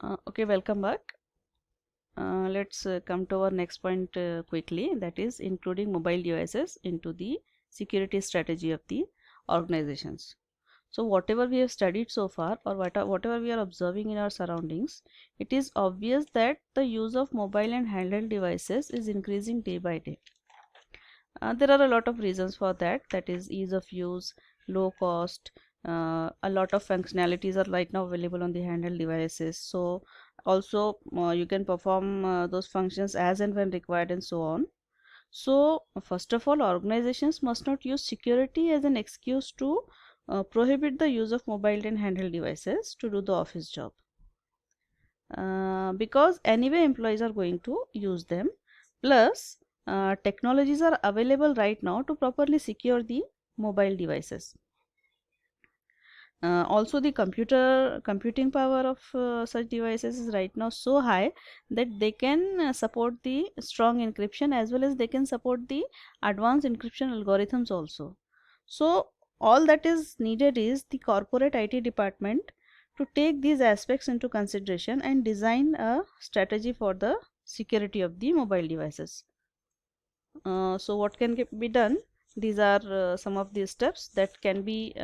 Okay, welcome back. Let's come to our next point quickly, that is including mobile devices into the security strategy of the organizations. So whatever we have studied so far, or whatever we are observing in our surroundings, it is obvious that the use of mobile and handheld devices is increasing day by day. There are a lot of reasons for that. That is ease of use, low cost. A lot of functionalities are right now available on the handheld devices. So also you can perform those functions as and when required and so on. So first of all, organizations must not use security as an excuse to prohibit the use of mobile and handheld devices to do the office job. Because anyway employees are going to use them, plus technologies are available right now to properly secure the mobile devices. Also the computing power of such devices is right now so high that they can support the strong encryption, as well as they can support the advanced encryption algorithms also. So all that is needed is the corporate IT department to take these aspects into consideration and design a strategy for the security of the mobile devices. So what can be done? These are some of the steps that can be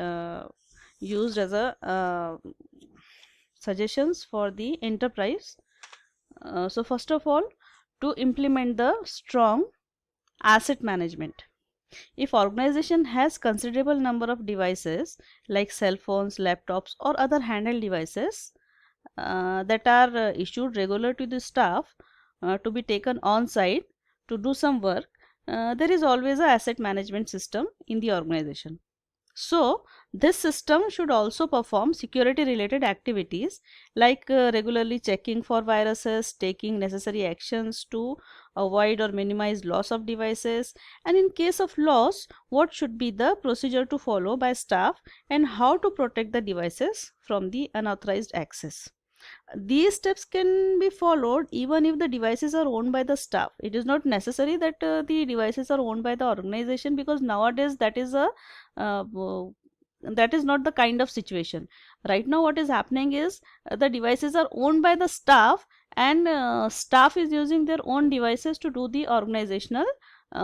used as a suggestions for the enterprise. So first of all, to implement the strong asset management. If organization has considerable number of devices like cell phones, laptops or other handheld devices that are issued regular to the staff to be taken on site to do some work, there is always a asset management system in the organization. So this system should also perform security related activities like regularly checking for viruses, taking necessary actions to avoid or minimize loss of devices, and in case of loss, what should be the procedure to follow by staff and how to protect the devices from the unauthorized access. These steps can be followed even if the devices are owned by the staff. It is not necessary that the devices are owned by the organization, because nowadays that is not the kind of situation. Right now what is happening is the devices are owned by the staff, and staff is using their own devices to do the organizational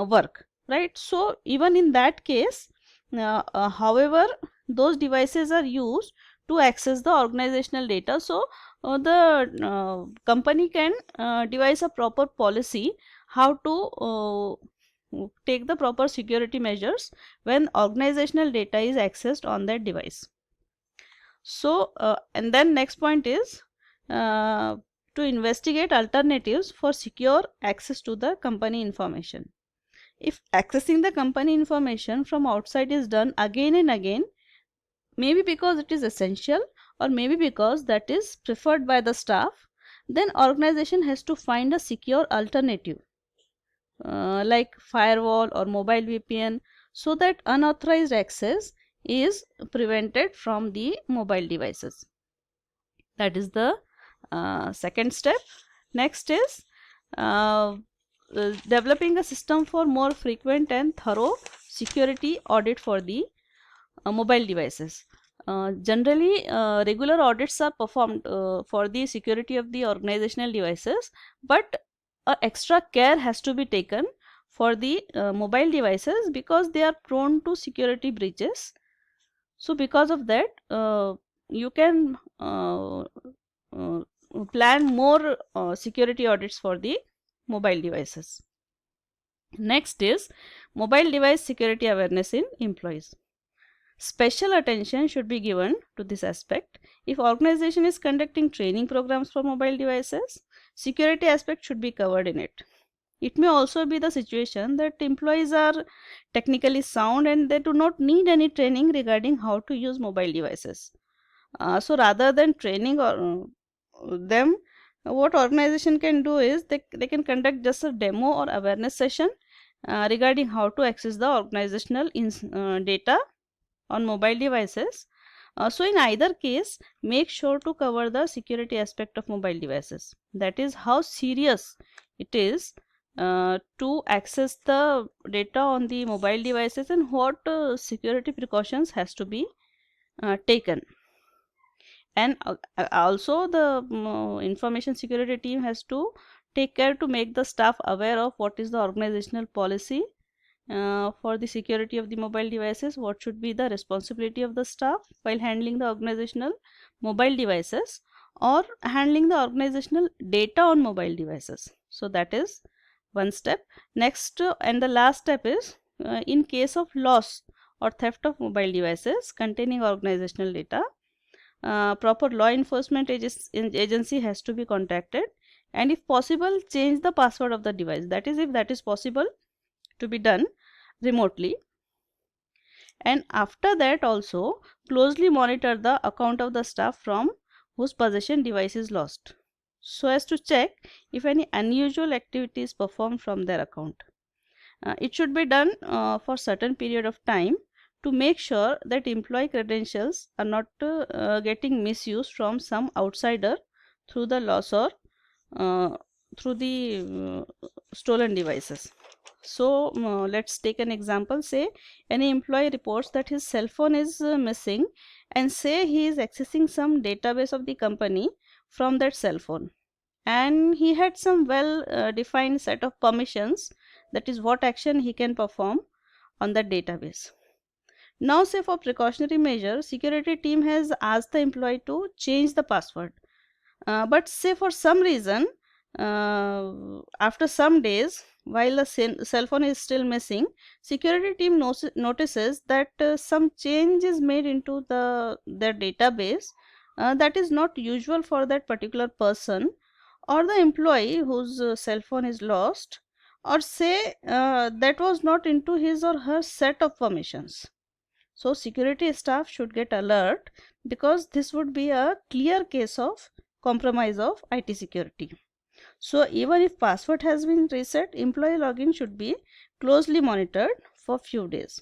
work, right? So even in that case, however, those devices are used to access the organizational data. So the company can devise a proper policy how to take the proper security measures when organizational data is accessed on that device. So and then next point is to investigate alternatives for secure access to the company information. If accessing the company information from outside is done again and again, maybe because it is essential or maybe because that is preferred by the staff, then organization has to find a secure alternative like firewall or mobile VPN, so that unauthorized access is prevented from the mobile devices. That is the second step. Next is developing a system for more frequent and thorough security audit for the mobile devices. Generally, regular audits are performed for the security of the organizational devices, but extra care has to be taken for the mobile devices because they are prone to security breaches. So because of that, you can plan more security audits for the mobile devices. Next is mobile device security awareness in employees. Special attention should be given to this aspect. If organization is conducting training programs for mobile devices, security aspect should be covered in it. It may also be the situation that employees are technically sound and they do not need any training regarding how to use mobile devices. So rather than training or them, what organization can do is they can conduct just a demo or awareness session regarding how to access the organizational data on mobile devices. So in either case, make sure to cover the security aspect of mobile devices. That is how serious it is to access the data on the mobile devices and what security precautions has to be taken. And also the information security team has to take care to make the staff aware of what is the organizational policy for the security of the mobile devices, what should be the responsibility of the staff while handling the organizational mobile devices or handling the organizational data on mobile devices. So that is one step. Next and the last step is in case of loss or theft of mobile devices containing organizational data, proper law enforcement agency has to be contacted, and if possible change the password of the device. That is, if that is possible to be done remotely. And after that also closely monitor the account of the staff from whose possession device is lost, so as to check if any unusual activity is performed from their account. It should be done for certain period of time to make sure that employee credentials are not getting misused from some outsider through the loss or through the stolen devices. So let's take an example. Say any employee reports that his cell phone is missing, and say he is accessing some database of the company from that cell phone, and he had some well defined set of permissions, that is what action he can perform on that database. Now say for precautionary measure, security team has asked the employee to change the password, but say for some reason after some days while the cell phone is still missing, security team notices that some change is made into their database that is not usual for that particular person or the employee whose cell phone is lost, or say that was not into his or her set of permissions. So security staff should get alert, because this would be a clear case of compromise of IT security. So even if password has been reset, employee login should be closely monitored for few days.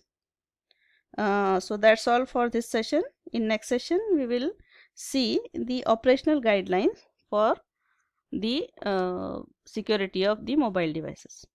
So that's all for this session. In next session we will see the operational guidelines for the security of the mobile devices.